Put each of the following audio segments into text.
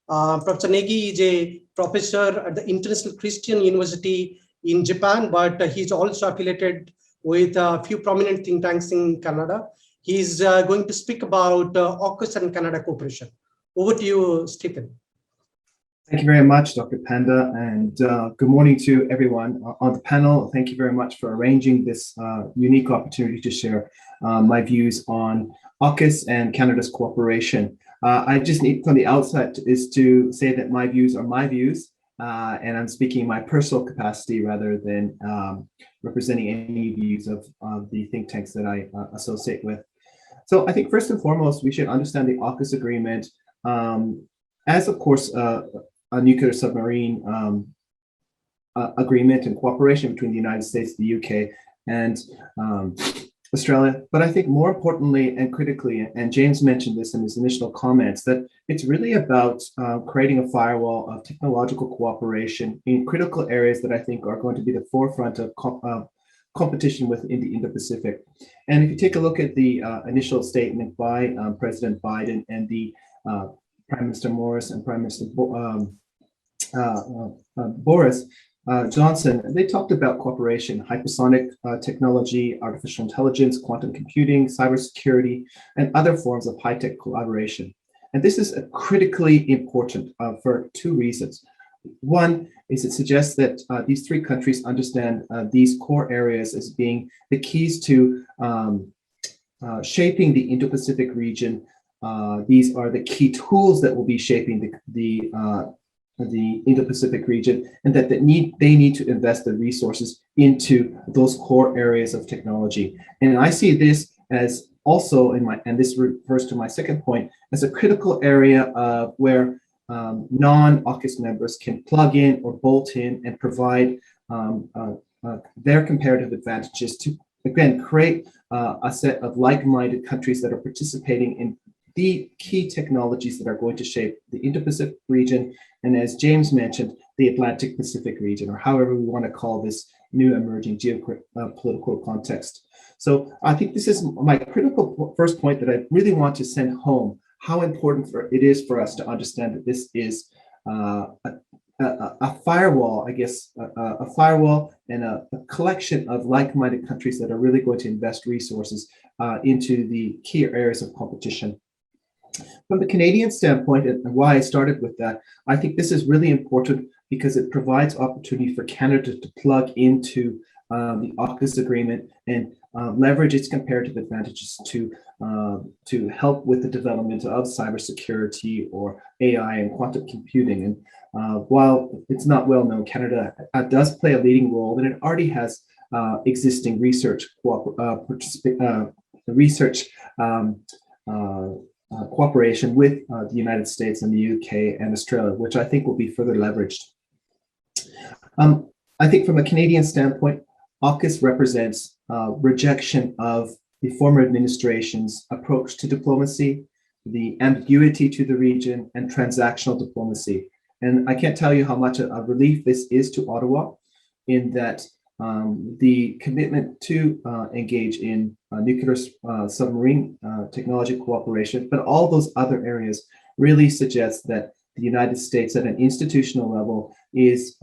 Professor Negi is a professor at the International Christian University in Japan, but he's also affiliated with a few prominent think tanks in Canada. He's going to speak about AUKUS and Canada cooperation. Over to you, Stephen. Thank you very much, Dr. Panda, and good morning to everyone on the panel. Thank you very much for arranging this unique opportunity to share my views on AUKUS and Canada's cooperation. I just need from the outset is to say that my views are my views, and I'm speaking in my personal capacity rather than representing any views of the think tanks that I associate with. So I think first and foremost, we should understand the AUKUS agreement as, of course, a nuclear submarine agreement and cooperation between the United States, the UK, and Australia. But I think more importantly and critically, and James mentioned this in his initial comments, that it's really about creating a firewall of technological cooperation in critical areas that I think are going to be the forefront of competition within the Indo-Pacific. And if you take a look at the initial statement by President Biden and the Prime Minister Morris and Prime Minister Boris Johnson, they talked about cooperation, hypersonic technology, artificial intelligence, quantum computing, cybersecurity, and other forms of high-tech collaboration. And this is critically important for two reasons. One is it suggests that these three countries understand these core areas as being the keys to shaping the Indo-Pacific region. These are the key tools that will be shaping the Indo-Pacific region, and that they need to invest the resources into those core areas of technology. And I see this as also and this refers to my second point, as a critical area where non-AUKUS members can plug in or bolt in and provide their comparative advantages to, again, create a set of like-minded countries that are participating in the key technologies that are going to shape the Indo-Pacific region, and as James mentioned, the Atlantic Pacific region, or however we want to call this new emerging geopolitical context. So I think this is my critical first point that I really want to send home, how important it is for us to understand that this is a firewall, I guess, a firewall and a collection of like-minded countries that are really going to invest resources into the key areas of competition. From the Canadian standpoint, and why I started with that, I think this is really important because it provides opportunity for Canada to plug into the AUKUS agreement and leverage its comparative advantages to help with the development of cybersecurity or AI and quantum computing. And while it's not well known, Canada does play a leading role, and it already has existing research cooperation with the United States and the UK and Australia, which I think will be further leveraged. I think from a Canadian standpoint, AUKUS represents rejection of the former administration's approach to diplomacy, the ambiguity to the region, and transactional diplomacy. And I can't tell you how much a relief this is to Ottawa, in that the commitment to engage in nuclear submarine technology cooperation, but all those other areas really suggest that the United States at an institutional level is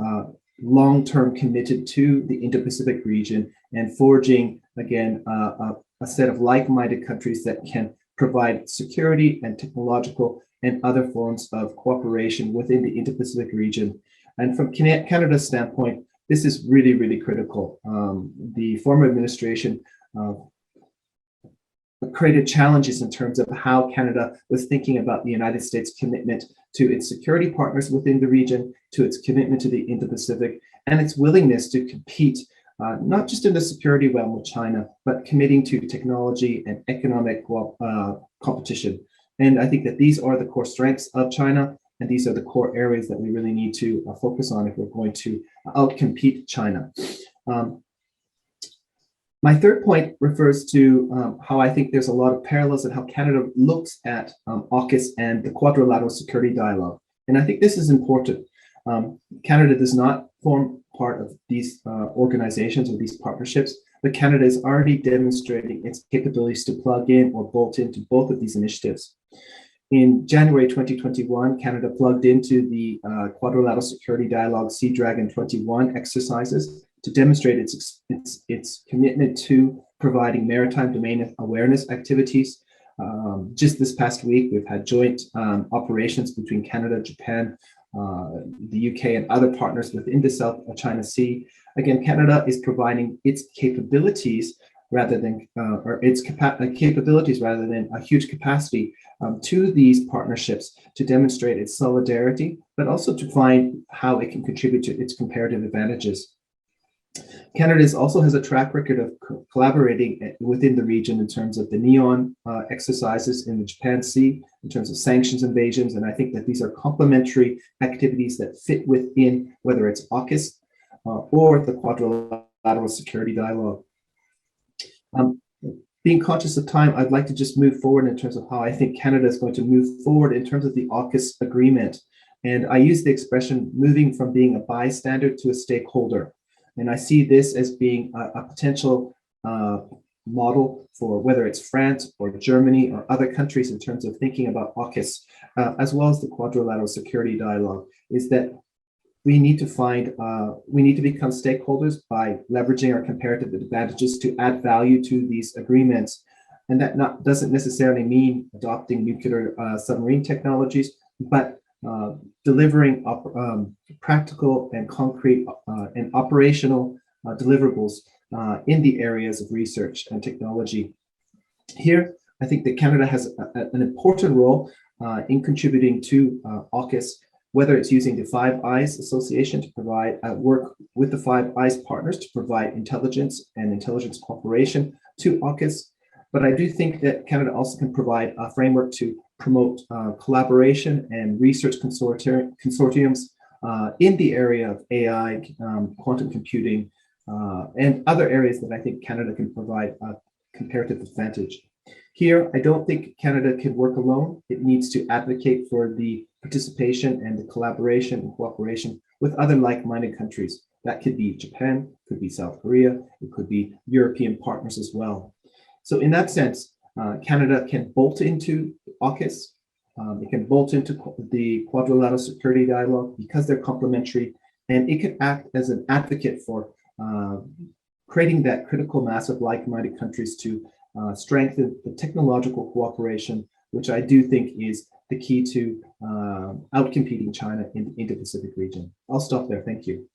long-term committed to the Indo-Pacific region and forging, again, a set of like-minded countries that can provide security and technological and other forms of cooperation within the Indo-Pacific region. And from Canada's standpoint, this is really, really critical. The former administration created challenges in terms of how Canada was thinking about the United States' commitment to its security partners within the region, to its commitment to the Indo-Pacific, and its willingness to compete, not just in the security realm with China, but committing to technology and economic competition. And I think that these are the core strengths of China, and these are the core areas that we really need to focus on if we're going to outcompete China. My third point refers to how I think there's a lot of parallels in how Canada looks at AUKUS and the quadrilateral security dialogue. And I think this is important. Canada does not form part of these organizations or these partnerships, but Canada is already demonstrating its capabilities to plug in or bolt into both of these initiatives. In January 2021, Canada plugged into the Quadrilateral Security Dialogue Sea Dragon 21 exercises to demonstrate its commitment to providing maritime domain awareness activities. Just this past week, we've had joint operations between Canada, Japan, the UK, and other partners within the South China Sea. Again, Canada is providing its capabilities rather than capabilities rather than a huge capacity to these partnerships to demonstrate its solidarity, but also to find how it can contribute to its comparative advantages. Canada also has a track record of collaborating within the region in terms of the NEON exercises in the Japan Sea, in terms of sanctions invasions, and I think that these are complementary activities that fit within whether it's AUKUS or the Quadrilateral Security Dialogue. Being conscious of time, I'd like to just move forward in terms of how I think Canada is going to move forward in terms of the AUKUS agreement. And I use the expression moving from being a bystander to a stakeholder. And I see this as being a potential model for whether it's France or Germany or other countries in terms of thinking about AUKUS, as well as the Quadrilateral Security Dialogue, is that we need to become stakeholders by leveraging our comparative advantages to add value to these agreements. And that doesn't necessarily mean adopting nuclear submarine technologies, but delivering practical and concrete and operational deliverables in the areas of research and technology. Here, I think that Canada has an important role in contributing to AUKUS, whether it's using the Five Eyes Association to provide work with the Five Eyes partners to provide intelligence and intelligence cooperation to AUKUS. But I do think that Canada also can provide a framework to promote collaboration and research consortiums in the area of AI, quantum computing, and other areas that I think Canada can provide a comparative advantage. Here, I don't think Canada can work alone. It needs to advocate for the participation and the collaboration and cooperation with other like-minded countries. That could be Japan, could be South Korea, it could be European partners as well. So in that sense, Canada can bolt into AUKUS, it can bolt into the Quadrilateral Security Dialogue because they're complementary, and it can act as an advocate for creating that critical mass of like-minded countries to strengthen the technological cooperation, which I do think is the key to outcompeting China in the Indo-Pacific region. I'll stop there. Thank you.